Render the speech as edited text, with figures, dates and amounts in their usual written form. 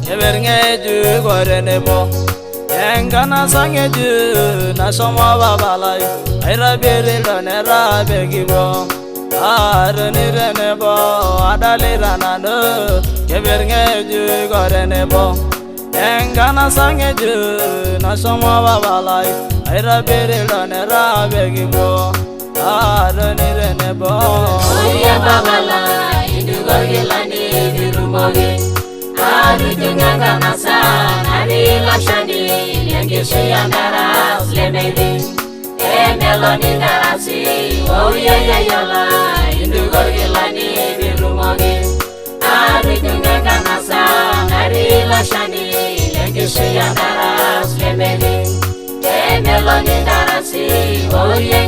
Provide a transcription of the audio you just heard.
Evergeju gorenebo Engana sangeju na soma babalai Aira bere lonera begibo Arani renebo adali ranano Evergeju gorenebo Engana sangeju na soma babalai Aira bere lonera begibo Arani renebo Oya babala indu gorgelani dirumoge Arutunga masa ari lashani yengisu yandara lemeli Emeloni darasi oya yola indu gorgelani dirumoge Arutunga masa ari lashani yengisu yandara lemeli Emeloni darasi oya